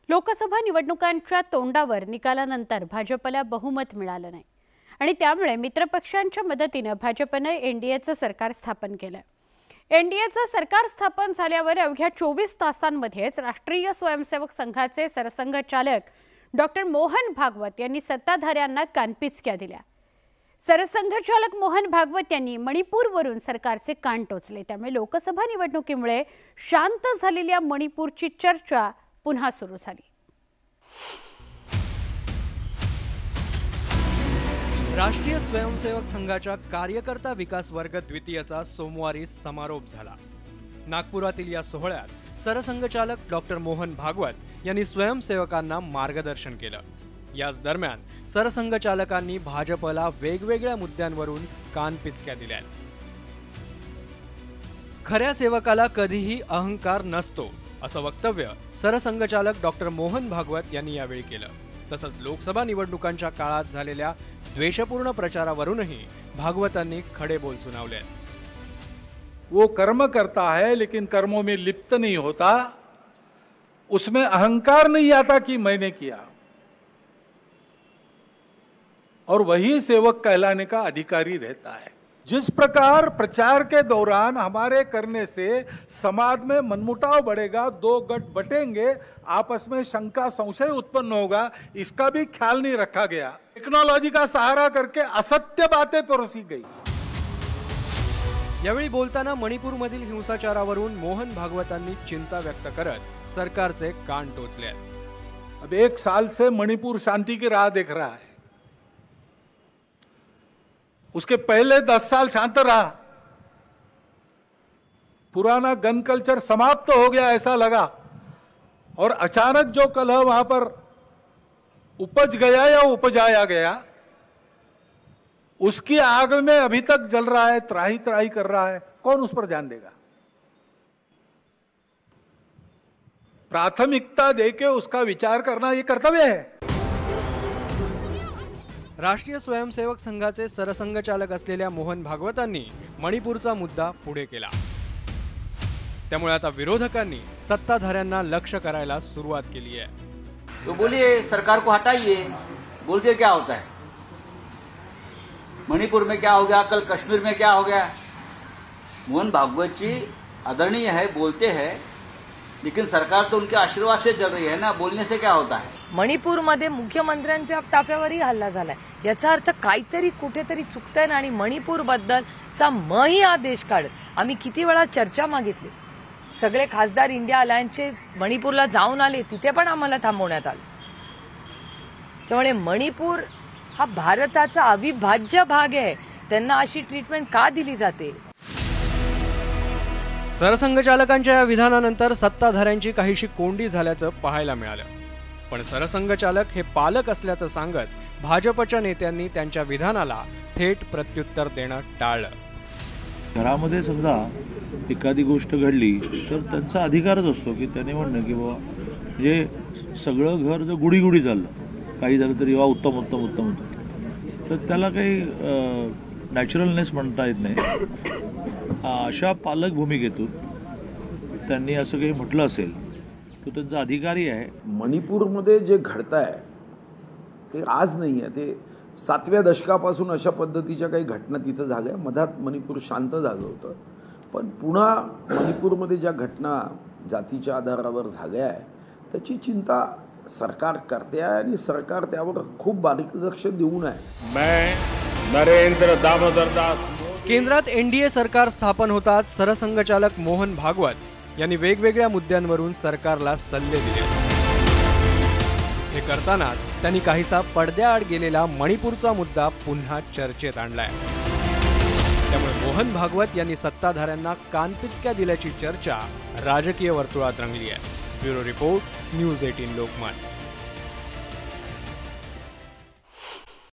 लोकसभा निवडणुकांच्या तोंडावर निकालानंतर भाजपला बहुमत मिळालं नाही आणि त्यामुळे मित्रपक्षांच्या मदतीने भाजपने एनडीएचं सरकार स्थापन केलं। एनडीएचं सरकार स्थापन झाल्यावर अवघ्या 24 तासांमध्येच राष्ट्रीय स्वयंसेवक संघाचे सरसंघचालक डॉक्टर मोहन भागवत यांनी सत्ताधाऱ्यांना कानपिचक्या दिल्या। सरसंघचालक मोहन भागवत यांनी मणिपूरवरून सरकारचे कान टोचले। त्यामुळे लोकसभा निवडणुकीमुळे शांत झालेल्या मणिपूरची चर्चा पुन्हा सुरू झाली। राष्ट्रीय स्वयंसेवक संघाच्या कार्यकर्ता विकास वर्ग द्वितीयचा सोमवारी समारोप झाला। नागपुरातील या सोहळ्यात सरसंघचालक डॉक्टर मोहन भागवत यांनी स्वयंसेवकांना मार्गदर्शन केलं। याच दरम्यान सरसंघचालकांनी भाजपला वेगवेगळ्या मुद्द्यांवरून कानपिचक्या दिल्या। खऱ्या सेवकाला कधीही अहंकार नसतो असं वक्तव्य सरसंघचालक डॉक्टर मोहन भागवत यांनी यावेळी केलं। तसंच लोकसभा निवडणुकांच्या काळात झालेल्या द्वेषपूर्ण प्रचारावरूनही भागवतांनी खडे बोल सुनावले। वो कर्म करता है लेकिन कर्मों में लिप्त नहीं होता, उसमें अहंकार नहीं आता कि मैंने किया, और वही सेवक कहलाने का अधिकारी रहता है। जिस प्रकार प्रचार के दौरान हमारे करने से समाज में मनमुटाव बढ़ेगा, दो गठ बटेंगे, आपस में शंका संशय उत्पन्न होगा, इसका भी ख्याल नहीं रखा गया। टेक्नोलॉजी का सहारा करके असत्य बातें परोसी गई। यावेळी बोलताना मणिपूरमधील हिंसाचारावरून मोहन भागवतांनी चिंता व्यक्त करत सरकारचे कान टोचले। अब 1 साल से मणिपुर शांति की राह देख रहा है। उसके पहले 10 साल शांत रहा, पुराना गन कल्चर समाप्त हो गया ऐसा लगा, और अचानक जो कलह वहां पर उपज गया या उपजाया गया, उसकी आग में अभी तक जल रहा है, त्राही त्राही कर रहा है। कौन उस पर ध्यान देगा? प्राथमिकता देके उसका विचार करना ये कर्तव्य है। राष्ट्रीय स्वयंसेवक संघाचे सरसंघचालक असलेल्या मोहन भागवतांनी मणिपूरचा मुद्दा पुढे केला। त्यामुळे आता विरोधकांनी सत्ताधाऱ्यांना लक्ष करायला सुरुवात केली आहे। तो बोलिए सरकार को हटाइए, बोल के क्या होता है? मणिपुर में क्या हो गया, कल कश्मीर में क्या हो गया? मोहन भागवत जी आदरणीय है, बोलते हैं, लेकिन सरकार तो उनके आशीर्वाद से चल रही है ना, बोलने से क्या होता है? मणिपूरमध्ये मुख्यमंत्र्यांच्या ताफ्यावरही हल्ला झालाय, याचा अर्थ काहीतरी कुठेतरी चुकतंय ना। आणि मणिपूर बद्दलचा मही आदेश काढत आम्ही किती वेळा चर्चा मागितली। सगळे खासदार इंडिया अलायन्सचे मणिपूरला जाऊन आले, तिथे पण आम्हाला थांबवण्यात आलं। त्यामुळे मणिपूर हा भारताचा अविभाज्य भाग आहे, त्यांना अशी ट्रीटमेंट का दिली जाते? सरसंघचालकांच्या या विधानानंतर सत्ताधाऱ्यांची काहीशी कोंडी झाल्याचं पाहायला मिळालं। पण सरसंघचालक हे पालक असल्याचं सांगत भाजपच्या नेत्यांनी त्यांच्या विधानाला थेट प्रत्युत्तर देणं टाळलं। घरामध्ये समजा एखादी गोष्ट घडली तर त्यांचा अधिकारच असतो की त्याने म्हणणं की बाबा म्हणजे सगळं घर जर गुढीगुढी चाललं, काही झालं तरी वा उत्तम उत्तम उत्तम उत्तम, तर त्याला काही नॅचरलनेस म्हणता येत नाही। अशा पालक भूमिकेतून त्यांनी असं काही म्हटलं असेल तो त्यांचा अधिकारी आहे। मणिपूरमध्ये जे घडत आहे ते आज नाही आहे, ते 7व्या दशकापासून अशा पद्धतीच्या काही घटना तिथं झाल्या। मधात मणिपूर शांत झालं होतं, पण पुन्हा मणिपूरमध्ये ज्या घटना जातीच्या आधारावर झाल्या आहे त्याची चिंता सरकार करते आहे आणि सरकार त्यावर खूप बारीक लक्ष देऊन आहे। मैं नरेंद्र दामोदर दास। केंद्रात एनडीए सरकार स्थापन होताच सरसंघचालक मोहन भागवत यांनी वेगवेगळ्या मुद्द्यांवरून सरकारला सल्ले दिले। हे करतानाच त्यांनी काहीसा पडद्याआड गेलेला मणिपूरचा मुद्दा पुन्हा चर्चेत आणलाय। त्यामुळे मोहन भागवत यांनी सत्ताधाऱ्यांना कानपिचक्या दिल्याची चर्चा राजकीय वर्तुळात रंगली आहे। Bureau report, news 18 Lokmat.